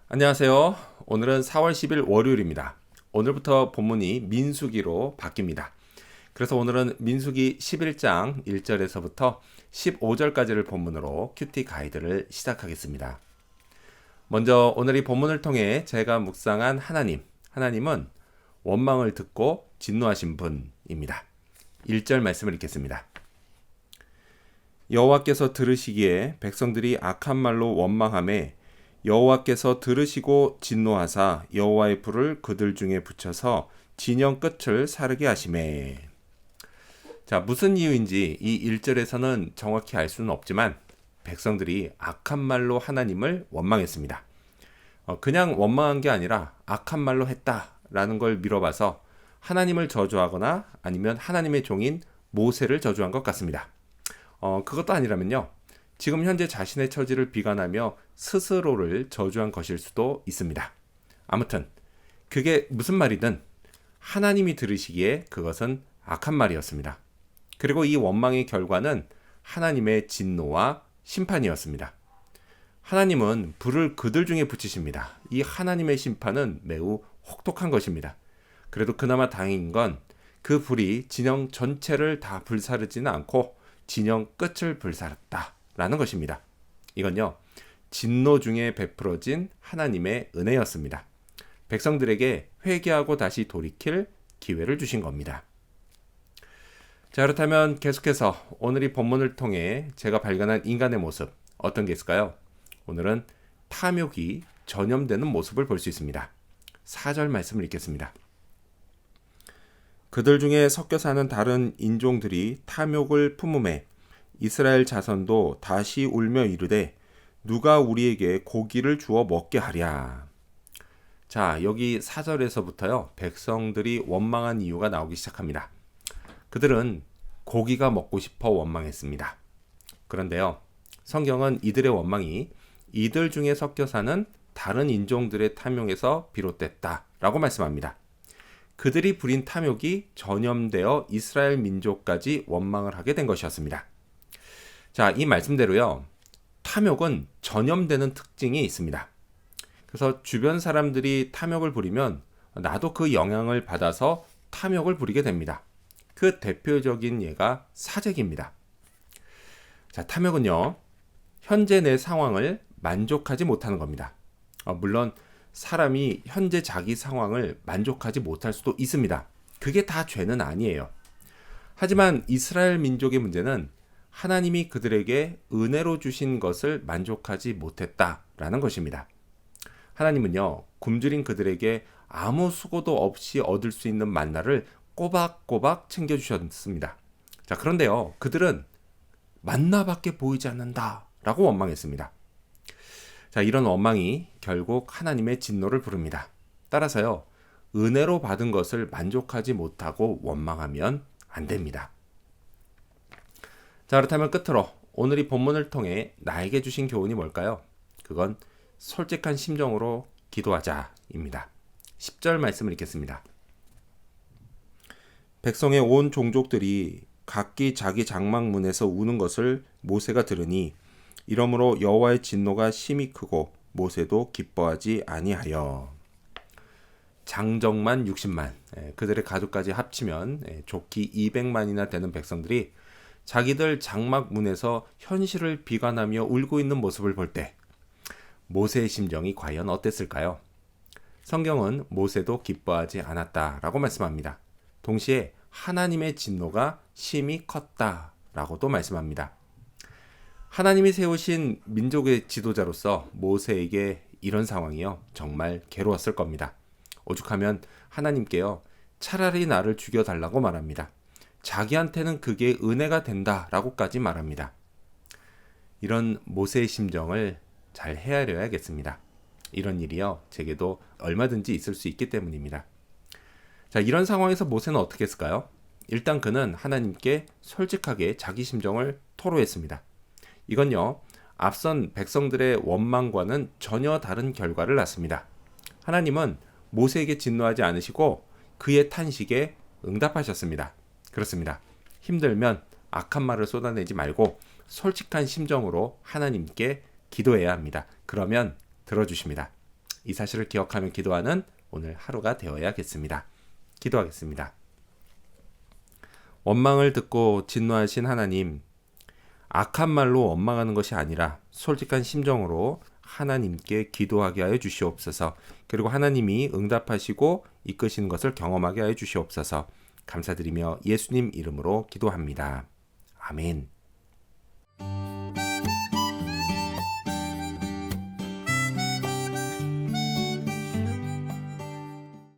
안녕하세요. 오늘은 4월 10일 월요일입니다. 오늘부터 본문이 민수기로 바뀝니다. 그래서 오늘은 민수기 11장 1절에서부터 15절까지를 본문으로 큐티 가이드를 시작하겠습니다. 먼저 오늘 이 본문을 통해 제가 묵상한 하나님은 원망을 듣고 진노하신 분입니다. 1절 말씀을 읽겠습니다. 여호와께서 들으시기에 백성들이 악한 말로 원망하매 여호와께서 들으시고 진노하사 여호와의 불을 그들 중에 붙여서 진영 끝을 사르게 하시매. 자, 무슨 이유인지 이 1절에서는 정확히 알 수는 없지만 백성들이 악한 말로 하나님을 원망했습니다. 그냥 원망한 게 아니라 악한 말로 했다라는 걸 미뤄봐서 하나님을 저주하거나 아니면 하나님의 종인 모세를 저주한 것 같습니다. 그것도 아니라면요, 지금 현재 자신의 처지를 비관하며 스스로를 저주한 것일 수도 있습니다. 아무튼 그게 무슨 말이든 하나님이 들으시기에 그것은 악한 말이었습니다. 그리고 이 원망의 결과는 하나님의 진노와 심판이었습니다. 하나님은 불을 그들 중에 붙이십니다. 이 하나님의 심판은 매우 혹독한 것입니다. 그래도 그나마 다행인 건 그 불이 진영 전체를 다 불사르지는 않고 진영 끝을 불살랐다라는 것입니다. 이건요, 진노 중에 베풀어진 하나님의 은혜였습니다. 백성들에게 회개하고 다시 돌이킬 기회를 주신 겁니다. 자, 그렇다면 계속해서 오늘 이 본문을 통해 제가 발견한 인간의 모습, 어떤 게 있을까요? 오늘은 탐욕이 전염되는 모습을 볼 수 있습니다. 4절 말씀을 읽겠습니다. 그들 중에 섞여 사는 다른 인종들이 탐욕을 품음에 이스라엘 자손도 다시 울며 이르되 누가 우리에게 고기를 주어 먹게 하랴. 자, 여기 4절에서부터요, 백성들이 원망한 이유가 나오기 시작합니다. 그들은 고기가 먹고 싶어 원망했습니다. 그런데요, 성경은 이들의 원망이 이들 중에 섞여 사는 다른 인종들의 탐욕에서 비롯됐다라고 말씀합니다. 그들이 부린 탐욕이 전염되어 이스라엘 민족까지 원망을 하게 된 것이었습니다. 자, 이 말씀대로요, 탐욕은 전염되는 특징이 있습니다. 그래서 주변 사람들이 탐욕을 부리면 나도 그 영향을 받아서 탐욕을 부리게 됩니다. 그 대표적인 예가 사재기입니다. 자, 탐욕은요, 현재 내 상황을 만족하지 못하는 겁니다. 물론 사람이 현재 자기 상황을 만족하지 못할 수도 있습니다. 그게 다 죄는 아니에요. 하지만 이스라엘 민족의 문제는 하나님이 그들에게 은혜로 주신 것을 만족하지 못했다라는 것입니다. 하나님은요, 굶주린 그들에게 아무 수고도 없이 얻을 수 있는 만나를 꼬박꼬박 챙겨주셨습니다. 자, 그런데요, 그들은 만나밖에 보이지 않는다라고 원망했습니다. 자, 이런 원망이 결국 하나님의 진노를 부릅니다. 따라서요, 은혜로 받은 것을 만족하지 못하고 원망하면 안 됩니다. 자, 그렇다면 끝으로 오늘 이 본문을 통해 나에게 주신 교훈이 뭘까요? 그건 솔직한 심정으로 기도하자입니다. 10절 말씀을 읽겠습니다. 백성의 온 종족들이 각기 자기 장막문에서 우는 것을 모세가 들으니 이러므로 여호와의 진노가 심히 크고 모세도 기뻐하지 아니하여. 장정만 60만, 그들의 가족까지 합치면 좋기 200만이나 되는 백성들이 자기들 장막 문에서 현실을 비관하며 울고 있는 모습을 볼 때 모세의 심정이 과연 어땠을까요? 성경은 모세도 기뻐하지 않았다라고 말씀합니다. 동시에 하나님의 진노가 심히 컸다라고도 말씀합니다. 하나님이 세우신 민족의 지도자로서 모세에게 이런 상황이요, 정말 괴로웠을 겁니다. 오죽하면 하나님께요, 차라리 나를 죽여달라고 말합니다. 자기한테는 그게 은혜가 된다라고까지 말합니다. 이런 모세의 심정을 잘 헤아려야겠습니다. 이런 일이요, 제게도 얼마든지 있을 수 있기 때문입니다. 자, 이런 상황에서 모세는 어떻게 했을까요? 일단 그는 하나님께 솔직하게 자기 심정을 토로했습니다. 이건요, 앞선 백성들의 원망과는 전혀 다른 결과를 낳습니다. 하나님은 모세에게 진노하지 않으시고 그의 탄식에 응답하셨습니다. 그렇습니다. 힘들면 악한 말을 쏟아내지 말고 솔직한 심정으로 하나님께 기도해야 합니다. 그러면 들어주십니다. 이 사실을 기억하며 기도하는 오늘 하루가 되어야겠습니다. 기도하겠습니다. 원망을 듣고 진노하신 하나님, 악한 말로 원망하는 것이 아니라 솔직한 심정으로 하나님께 기도하게 하여 주시옵소서. 그리고 하나님이 응답하시고 이끄시는 것을 경험하게 하여 주시옵소서. 감사드리며 예수님 이름으로 기도합니다. 아멘.